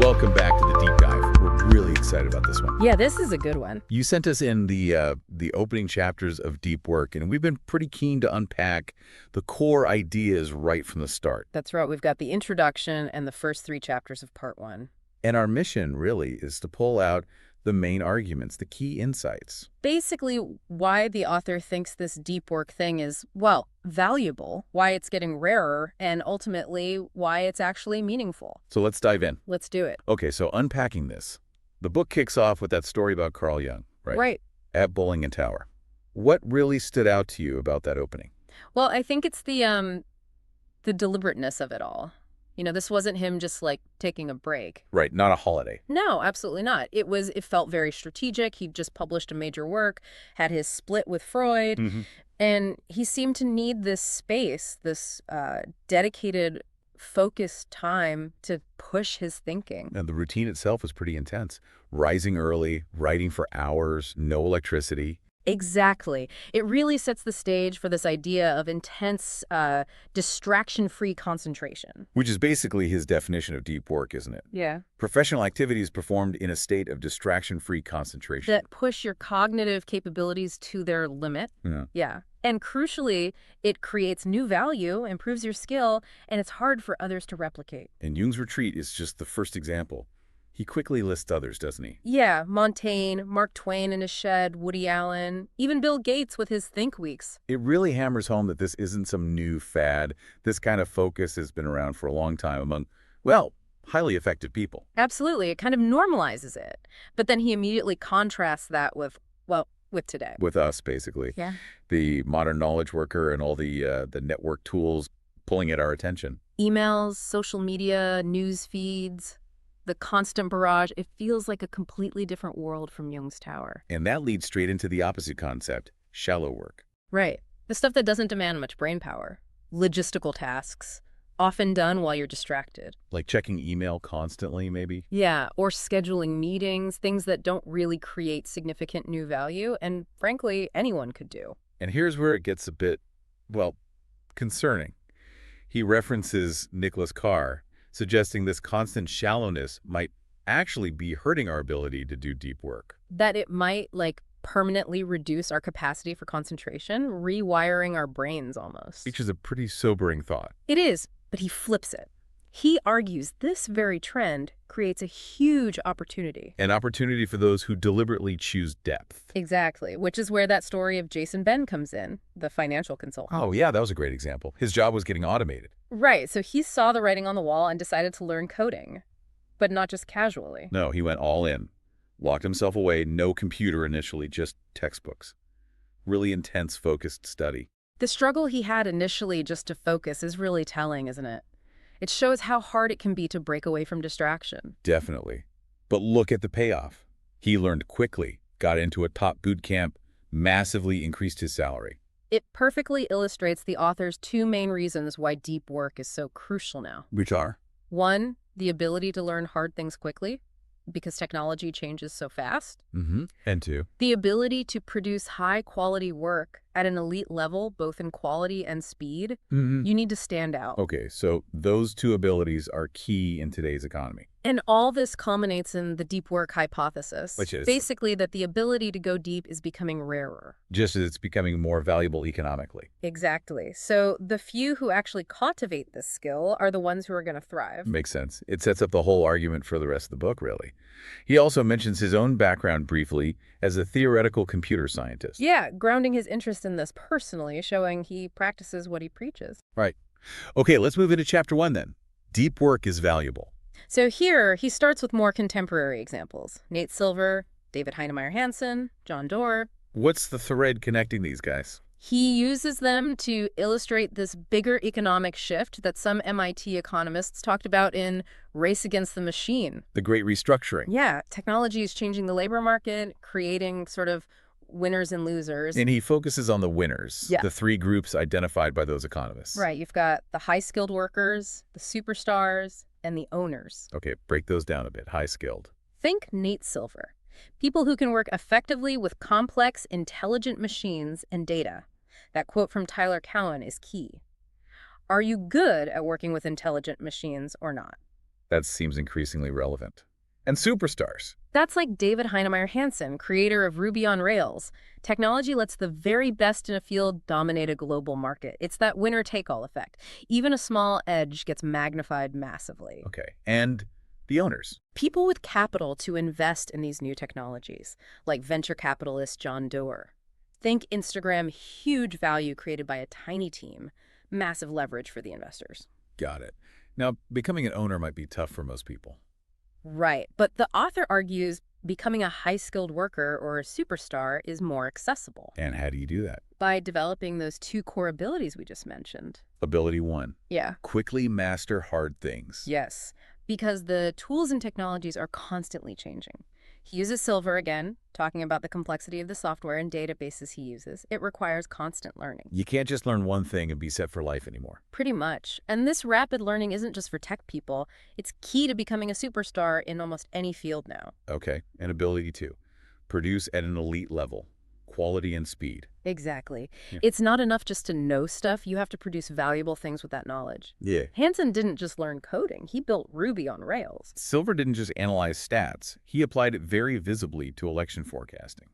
welcome back to the deep dive. We're really excited about this one. Yeah, this is a good one. You sent us in the opening chapters of Deep Work, and we've been pretty keen to unpack the core ideas right from the start. That's right. We've got the introduction and the first 3 chapters of part 1. And our mission, really, is to pull out the main arguments, the key insights. Basically, why the author thinks this deep work thing is, well, valuable, why it's getting rarer, and ultimately why it's actually meaningful. So let's dive in. Let's do it. Okay, so unpacking this. The book kicks off with that story about Carl Jung, right? Right. At Bowling Tower. What really stood out to you about that opening? Well, I think it's the deliberateness of it all. You know, this wasn't him just like taking a break. Right, not a holiday. No, absolutely not. It felt very strategic. He'd just published a major work, had his split with Freud, and he seemed to need this space, this dedicated, focused time to push his thinking. And the routine itself was pretty intense. Rising early, writing for hours, no electricity. Exactly. It really sets the stage for this idea of intense, distraction-free concentration. Which is basically his definition of deep work, isn't it? Yeah. Professional activities performed in a state of distraction-free concentration. That push your cognitive capabilities to their limit. Yeah. And crucially, it creates new value, improves your skill, and it's hard for others to replicate. And Jung's retreat is just the first example. He quickly lists others, doesn't he? Yeah, Montaigne, Mark Twain in his shed, Woody Allen, even Bill Gates with his Think Weeks. It really hammers home that this isn't some new fad. This kind of focus has been around for a long time among, well, highly effective people. Absolutely. It kind of normalizes it. But then he immediately contrasts that with, well, with today. With us, basically. Yeah. The modern knowledge worker and all the network tools pulling at our attention. Emails, social media, news feeds. The constant barrage, it feels like a completely different world from Jung's tower. And that leads straight into the opposite concept, shallow work. Right. The stuff that doesn't demand much brain power. Logistical tasks, often done while you're distracted. Like checking email constantly, maybe? Yeah, or scheduling meetings, things that don't really create significant new value, and frankly, anyone could do. And here's where it gets a bit, well, concerning. He references Nicholas Carr, suggesting this constant shallowness might actually be hurting our ability to do deep work. That it might, like, permanently reduce our capacity for concentration, rewiring our brains almost. Which is a pretty sobering thought. It is, but he flips it. He argues this very trend creates a huge opportunity. An opportunity for those who deliberately choose depth. Exactly, which is where that story of Jason Ben comes in, the financial consultant. Oh, yeah, that was a great example. His job was getting automated. Right, so he saw the writing on the wall and decided to learn coding, but not just casually. No, he went all in. Locked himself away, no computer initially, just textbooks. Really intense, focused study. The struggle he had initially just to focus is really telling, isn't it? It shows how hard it can be to break away from distraction. Definitely. But look at the payoff. He learned quickly, got into a top boot camp, massively increased his salary. It perfectly illustrates the author's 2 main reasons why deep work is so crucial now. Which are? 1, the ability to learn hard things quickly, because technology changes so fast. And 2. The ability to produce high-quality work at an elite level, both in quality and speed. You need to stand out. Okay, so those 2 abilities are key in today's economy. And all this culminates in the deep work hypothesis. Which is? Basically that the ability to go deep is becoming rarer. Just as it's becoming more valuable economically. Exactly. So the few who actually cultivate this skill are the ones who are going to thrive. Makes sense. It sets up the whole argument for the rest of the book, really. He also mentions his own background briefly as a theoretical computer scientist. Yeah, grounding his interest in this personally, showing he practices what he preaches. Right. Okay, let's move into chapter 1 then. Deep work is valuable. So here, he starts with more contemporary examples. Nate Silver, David Heinemeier Hansson, John Doerr. What's the thread connecting these guys? He uses them to illustrate this bigger economic shift that some MIT economists talked about in Race Against the Machine. The Great Restructuring. Yeah, technology is changing the labor market, creating sort of winners and losers. And he focuses on the winners, Yeah. the 3 groups identified by those economists. Right, you've got the high-skilled workers, the superstars, and the owners. Okay, break those down a bit. High-skilled. Think Nate Silver. People who can work effectively with complex, intelligent machines and data. That quote from Tyler Cowen is key. Are you good at working with intelligent machines or not? That seems increasingly relevant. And superstars. That's like David Heinemeier Hansson, creator of Ruby on Rails. Technology lets the very best in a field dominate a global market. It's that winner-take-all effect. Even a small edge gets magnified massively. Okay. And the owners. People with capital to invest in these new technologies, like venture capitalist John Doerr. Think Instagram, huge value created by a tiny team, massive leverage for the investors. Got it. Now, becoming an owner might be tough for most people. Right, but the author argues becoming a high-skilled worker or a superstar is more accessible And how do you do that? by developing those two core abilities we just mentioned. Ability 1. Yeah. Quickly master hard things. Yes, because the tools and technologies are constantly changing. He uses Silver again, talking about the complexity of the software and databases he uses. It requires constant learning. You can't just learn one thing and be set for life anymore. Pretty much. And this rapid learning isn't just for tech people. It's key to becoming a superstar in almost any field now. Okay. And ability 2. Produce at an elite level. Quality and speed. Exactly. Yeah. It's not enough just to know stuff. You have to produce valuable things with that knowledge. Yeah. Hansen didn't just learn coding. He built Ruby on Rails. Silver didn't just analyze stats. He applied it very visibly to election forecasting.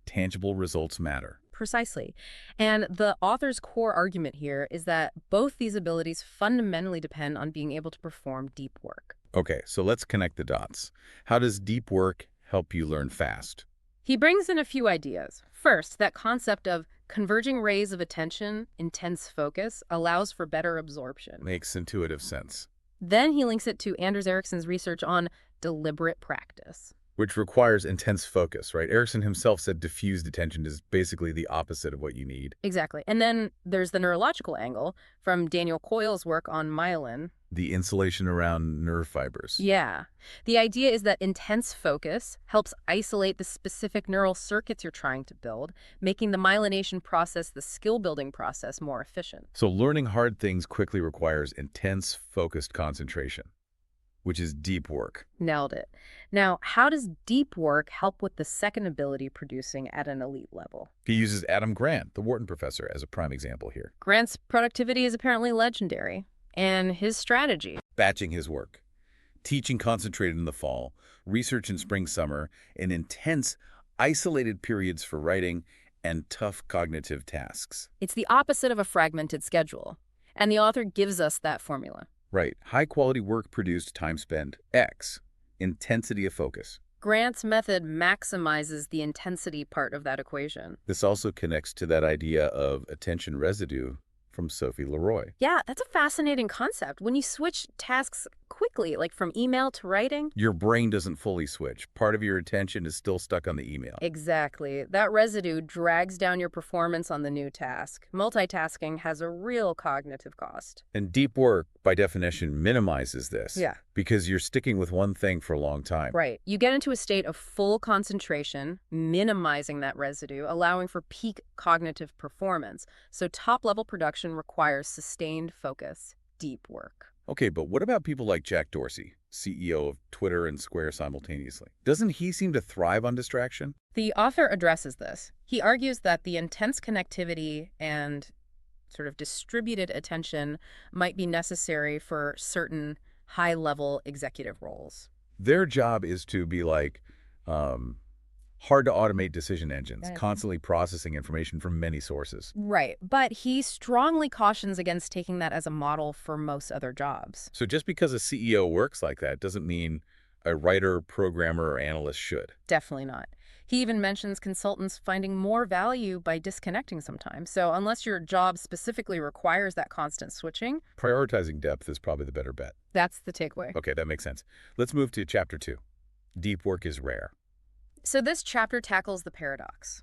Tangible results matter. Precisely. And the author's core argument here is that both these abilities fundamentally depend on being able to perform deep work. Okay, so let's connect the dots. How does deep work help you learn fast? He brings in a few ideas. First, that concept of converging rays of attention, intense focus, allows for better absorption. Makes intuitive sense. Then he links it to Anders Ericsson's research on deliberate practice. Which requires intense focus, right? Erickson himself said diffused attention is basically the opposite of what you need. Exactly. And then there's the neurological angle from Daniel Coyle's work on myelin. The insulation around nerve fibers. Yeah. The idea is that intense focus helps isolate the specific neural circuits you're trying to build, making the myelination process, the skill-building process, more efficient. So learning hard things quickly requires intense, focused concentration, which is deep work. Nailed it. Now, how does deep work help with the second ability producing at an elite level? He uses Adam Grant, the Wharton professor, as a prime example here. Grant's productivity is apparently legendary, and his strategy. Batching his work. Teaching concentrated in the fall, research in spring-summer, and intense, isolated periods for writing, and tough cognitive tasks. It's the opposite of a fragmented schedule, and the author gives us that formula. Right. High-quality work produced time spent X. Intensity of focus. Grant's method maximizes the intensity part of that equation. This also connects to that idea of attention residue from Sophie Leroy. Yeah, that's a fascinating concept. When you switch tasks quickly, like from email to writing. Your brain doesn't fully switch. Part of your attention is still stuck on the email. Exactly. That residue drags down your performance on the new task. Multitasking has a real cognitive cost. And deep work, by definition, minimizes this. Yeah. Because you're sticking with one thing for a long time. Right. You get into a state of full concentration, minimizing that residue, allowing for peak cognitive performance. So top-level production requires sustained focus, deep work. Okay, but what about people like Jack Dorsey, CEO of Twitter and Square simultaneously? Doesn't he seem to thrive on distraction? The author addresses this. He argues that the intense connectivity and sort of distributed attention might be necessary for certain high-level executive roles. Their job is to be like hard to automate decision engines, Right. constantly processing information from many sources. Right, but he strongly cautions against taking that as a model for most other jobs. So just because a CEO works like that doesn't mean a writer, programmer, or analyst should. Definitely not. He even mentions consultants finding more value by disconnecting sometimes. So unless your job specifically requires that constant switching, Prioritizing depth is probably the better bet. that's the takeaway. Okay, that makes sense. Let's move to chapter 2. Deep work is rare. So this chapter tackles the paradox.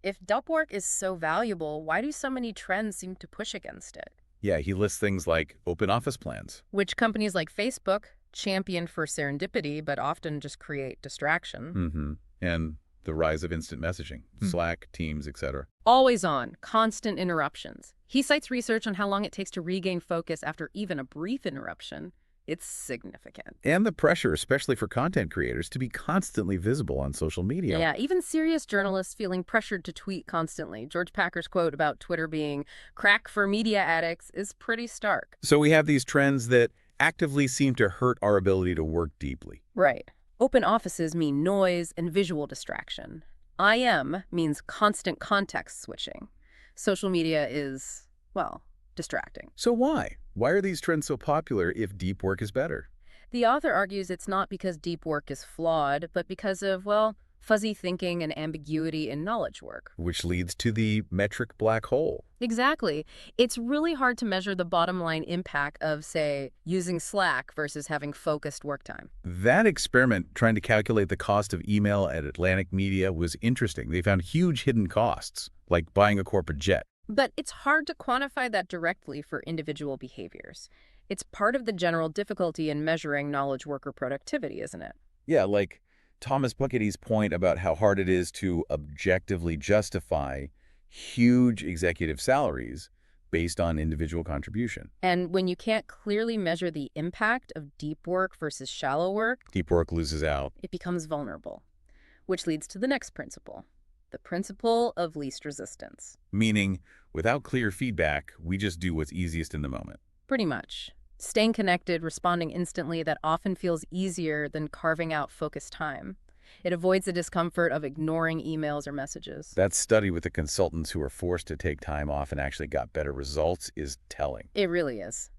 If deep work is so valuable, why do so many trends seem to push against it? Yeah, he lists things like open office plans. Which companies like Facebook champion for serendipity, but often just create distraction. And the rise of instant messaging, Slack, Teams, etc. Always on, constant interruptions. He cites research on how long it takes to regain focus after even a brief interruption. It's significant. And the pressure, especially for content creators, to be constantly visible on social media. Yeah, even serious journalists feeling pressured to tweet constantly. George Packer's quote about Twitter being crack for media addicts is pretty stark. So we have these trends that actively seem to hurt our ability to work deeply. Right. Open offices mean noise and visual distraction. IM means constant context switching. Social media is, well, distracting. So why? Why are these trends so popular if deep work is better? The author argues it's not because deep work is flawed, but because of, well, fuzzy thinking and ambiguity in knowledge work. Which leads to the metric black hole. Exactly. It's really hard to measure the bottom line impact of, say, using Slack versus having focused work time. That experiment trying to calculate the cost of email at Atlantic Media was interesting. They found huge hidden costs, like buying a corporate jet. But it's hard to quantify that directly for individual behaviors. It's part of the general difficulty in measuring knowledge worker productivity, isn't it? Yeah, like Thomas Piketty's point about how hard it is to objectively justify huge executive salaries based on individual contribution. And when you can't clearly measure the impact of deep work versus shallow work, Deep work loses out. it becomes vulnerable, which leads to the next principle, the principle of least resistance. Meaning, without clear feedback, we just do what's easiest in the moment. Pretty much. Staying connected, responding instantly, that often feels easier than carving out focused time. It avoids the discomfort of ignoring emails or messages. That study with the consultants who were forced to take time off and actually got better results is telling. It really is.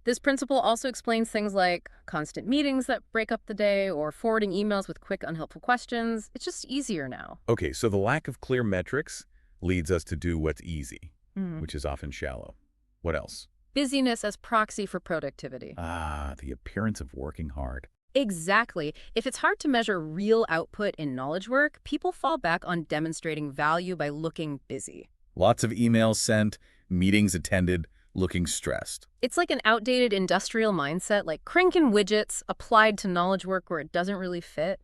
This principle also explains things like constant meetings that break up the day or forwarding emails with quick, unhelpful questions. It's just easier now. Okay, so the lack of clear metrics leads us to do what's easy, Mhm. which is often shallow. What else? Busyness as proxy for productivity. Ah, the appearance of working hard. Exactly. If it's hard to measure real output in knowledge work, people fall back on demonstrating value by looking busy. Lots of emails sent, meetings attended, looking stressed. It's like an outdated industrial mindset, like cranking widgets applied to knowledge work where it doesn't really fit.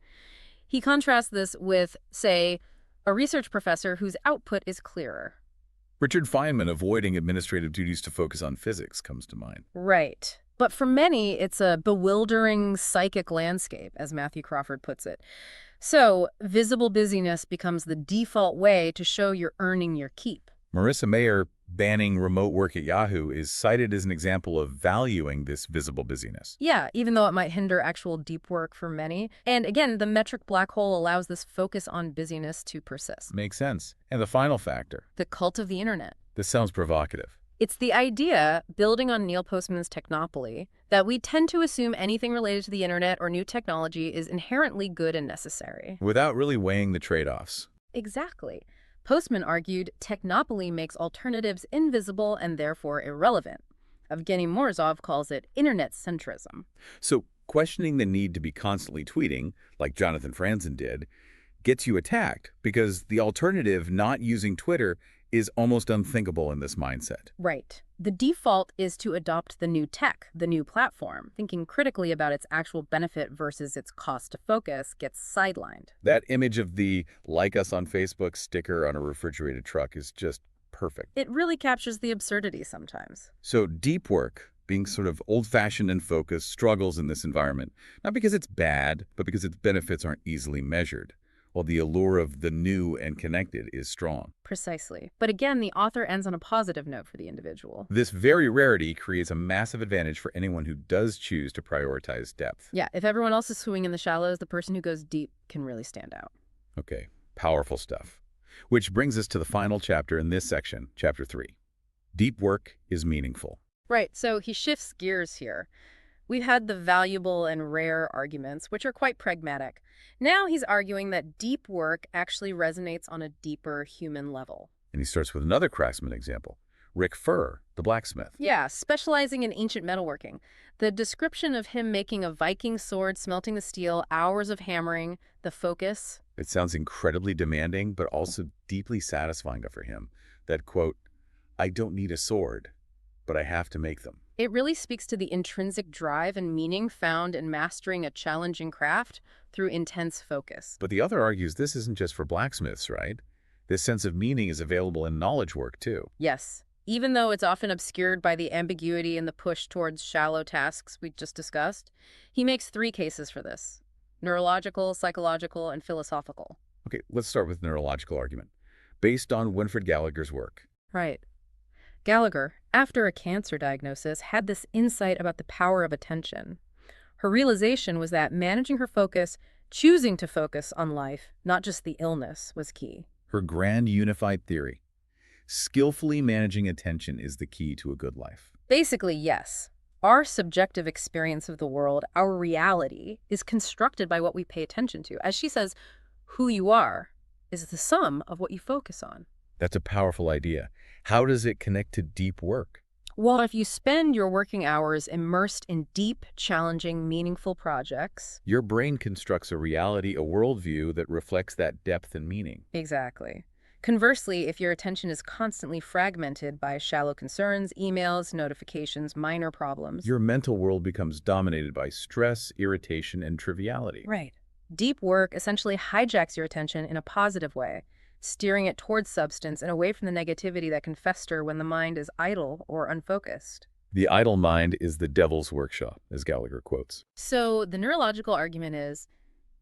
He contrasts this with, say, a research professor whose output is clearer. Richard Feynman avoiding administrative duties to focus on physics comes to mind. Right. But for many, it's a bewildering psychic landscape, as Matthew Crawford puts it. So, visible busyness becomes the default way to show you're earning your keep. Marissa Mayer banning remote work at Yahoo is cited as an example of valuing this visible busyness. Yeah, even though it might hinder actual deep work for many. And again, the metric black hole allows this focus on busyness to persist. Makes sense. And the final factor. The cult of the internet. This sounds provocative. It's the idea, building on Neil Postman's technopoly, that we tend to assume anything related to the internet or new technology is inherently good and necessary. Without really weighing the trade-offs. Exactly. Postman argued technopoly makes alternatives invisible and therefore irrelevant. Evgeny Morozov calls it internet centrism. So questioning the need to be constantly tweeting, like Jonathan Franzen did, gets you attacked because the alternative, not using Twitter, is almost unthinkable in this mindset. Right. The default is to adopt the new tech, the new platform. Thinking critically about its actual benefit versus its cost to focus gets sidelined. That image of the like us on Facebook sticker on a refrigerated truck is just perfect. It really captures the absurdity sometimes. So deep work, being sort of old-fashioned and focused, struggles in this environment, not because it's bad, but because its benefits aren't easily measured, while the allure of the new and connected is strong. Precisely. But again, the author ends on a positive note for the individual. This very rarity creates a massive advantage for anyone who does choose to prioritize depth. Yeah, if everyone else is swimming in the shallows, the person who goes deep can really stand out. Okay, powerful stuff. Which brings us to the final chapter in this section, chapter 3. Deep work is meaningful. Right, so he shifts gears here. We've had the valuable and rare arguments, which are quite pragmatic. Now he's arguing that deep work actually resonates on a deeper human level. And he starts with another craftsman example, Rick Furr, the blacksmith. Yeah, specializing in ancient metalworking. The description of him making a Viking sword, smelting the steel, hours of hammering, the focus. It sounds incredibly demanding, but also deeply satisfying for him. That quote, "I don't need a sword, but I have to make them." It really speaks to the intrinsic drive and meaning found in mastering a challenging craft through intense focus. But the author argues this isn't just for blacksmiths, right? This sense of meaning is available in knowledge work, too. Yes, even though it's often obscured by the ambiguity and the push towards shallow tasks we just discussed, he makes 3 cases for this: neurological, psychological, and philosophical. Okay, let's start with neurological argument. Based on Winfred Gallagher's work. Right. Gallagher, after a cancer diagnosis, had this insight about the power of attention. Her realization was that managing her focus, choosing to focus on life, not just the illness, was key. Her grand unified theory. Skillfully managing attention is the key to a good life. Basically, yes. Our subjective experience of the world, our reality, is constructed by what we pay attention to. As she says, who you are is the sum of what you focus on. That's a powerful idea. How does it connect to deep work? Well, if you spend your working hours immersed in deep, challenging, meaningful projects. Your brain constructs a reality, a worldview that reflects that depth and meaning. Exactly. Conversely, if your attention is constantly fragmented by shallow concerns, emails, notifications, minor problems. Your mental world becomes dominated by stress, irritation, and triviality. Right. Deep work essentially hijacks your attention in a positive way, steering it towards substance and away from the negativity that can fester when the mind is idle or unfocused. The idle mind is the devil's workshop, as Gallagher quotes. So the neurological argument is,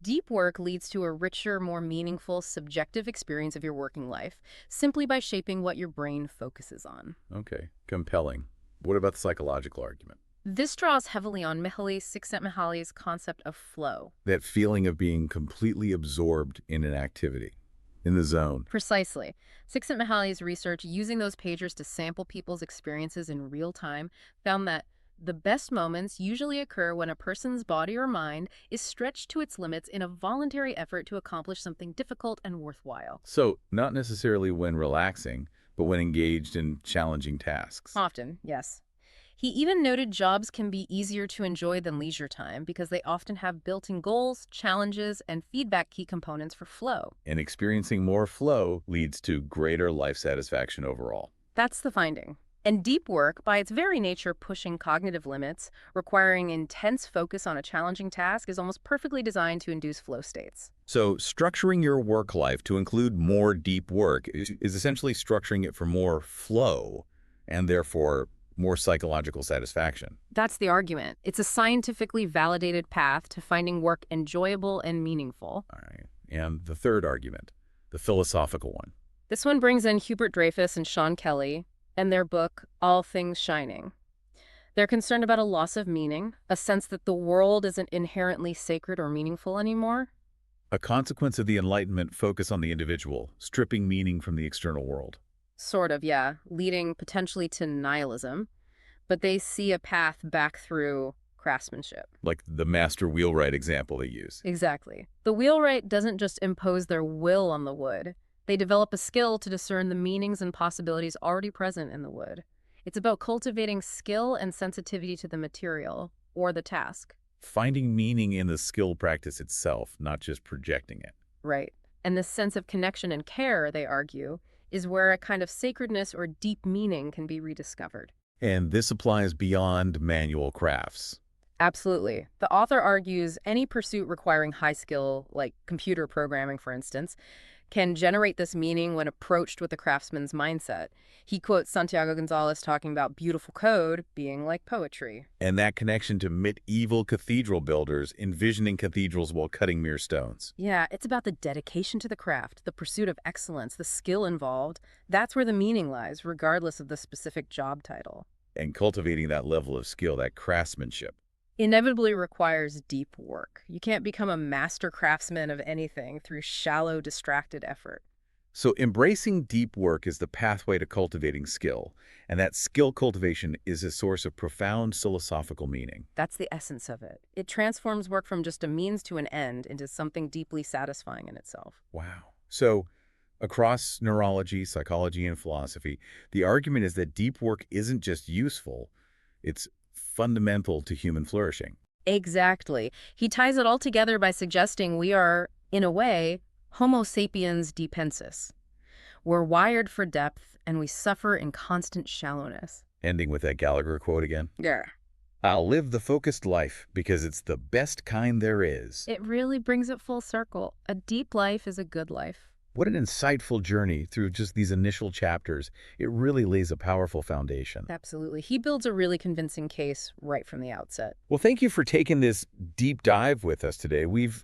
deep work leads to a richer, more meaningful, subjective experience of your working life, simply by shaping what your brain focuses on. Okay, compelling. What about the psychological argument? This draws heavily on Csikszentmihalyi's concept of flow. That feeling of being completely absorbed in an activity, in the zone. Precisely. Csikszentmihalyi's research, using those pagers to sample people's experiences in real time, found that the best moments usually occur when a person's body or mind is stretched to its limits in a voluntary effort to accomplish something difficult and worthwhile. So, not necessarily when relaxing, but when engaged in challenging tasks. Often, yes. He even noted jobs can be easier to enjoy than leisure time because they often have built-in goals, challenges, and feedback key components for flow. And experiencing more flow leads to greater life satisfaction overall. That's the finding. And deep work, by its very nature pushing cognitive limits, requiring intense focus on a challenging task, is almost perfectly designed to induce flow states. So, structuring your work life to include more deep work is essentially structuring it for more flow and therefore more psychological satisfaction. That's the argument. It's a scientifically validated path to finding work enjoyable and meaningful. All right. And the third argument, the philosophical one. This one brings in Hubert Dreyfus and Sean Kelly and their book, All Things Shining. They're concerned about a loss of meaning, a sense that the world isn't inherently sacred or meaningful anymore. A consequence of the Enlightenment focus on the individual, stripping meaning from the external world. Sort of, yeah, leading potentially to nihilism, but they see a path back through craftsmanship. Like the master wheelwright example they use. Exactly. The wheelwright doesn't just impose their will on the wood. They develop a skill to discern the meanings and possibilities already present in the wood. It's about cultivating skill and sensitivity to the material, or the task. Finding meaning in the skill practice itself, not just projecting it. Right. And this sense of connection and care, they argue, is where a kind of sacredness or deep meaning can be rediscovered. And this applies beyond manual crafts. Absolutely. The author argues any pursuit requiring high skill, like computer programming, for instance, can generate this meaning when approached with a craftsman's mindset. He quotes Santiago Gonzalez talking about beautiful code being like poetry. And that connection to medieval cathedral builders envisioning cathedrals while cutting mere stones. Yeah, it's about the dedication to the craft, the pursuit of excellence, the skill involved. That's where the meaning lies, regardless of the specific job title. And cultivating that level of skill, that craftsmanship. Inevitably requires deep work. You can't become a master craftsman of anything through shallow, distracted effort. So embracing deep work is the pathway to cultivating skill, and that skill cultivation is a source of profound philosophical meaning. That's the essence of it. It transforms work from just a means to an end into something deeply satisfying in itself. Wow. So across neurology, psychology, and philosophy, the argument is that deep work isn't just useful, it's fundamental to human flourishing. Exactly. He ties it all together by suggesting we are, in a way, Homo sapiens depensis. We're wired for depth, and we suffer in constant shallowness. Ending with that Gallagher quote again. Yeah. I'll live the focused life because it's the best kind there is. It really brings it full circle. A deep life is a good life. What an insightful journey through just these initial chapters. It really lays a powerful foundation. Absolutely. He builds a really convincing case right from the outset. Well, thank you for taking this deep dive with us today. We've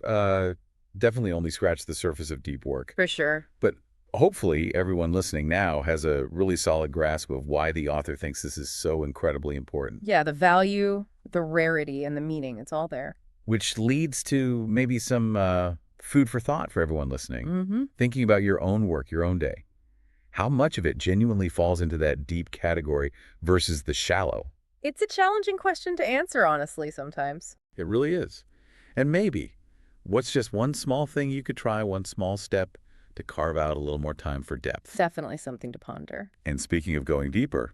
definitely only scratched the surface of deep work. For sure. But hopefully everyone listening now has a really solid grasp of why the author thinks this is so incredibly important. Yeah, the value, the rarity, and the meaning, it's all there. Which leads to maybe some food for thought for everyone listening. Mm-hmm. Thinking about your own work, your own day. How much of it genuinely falls into that deep category versus the shallow? It's a challenging question to answer, honestly, sometimes. It really is. And maybe, what's just one small thing you could try, one small step to carve out a little more time for depth? Definitely something to ponder. And speaking of going deeper,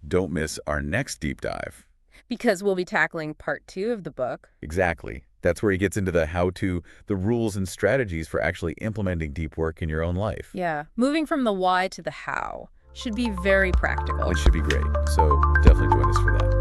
don't miss our next deep dive. Because we'll be tackling part 2 of the book. Exactly. That's where he gets into the how-to, the rules and strategies for actually implementing deep work in your own life. Yeah, moving from the why to the how should be very practical. It should be great. So definitely join us for that.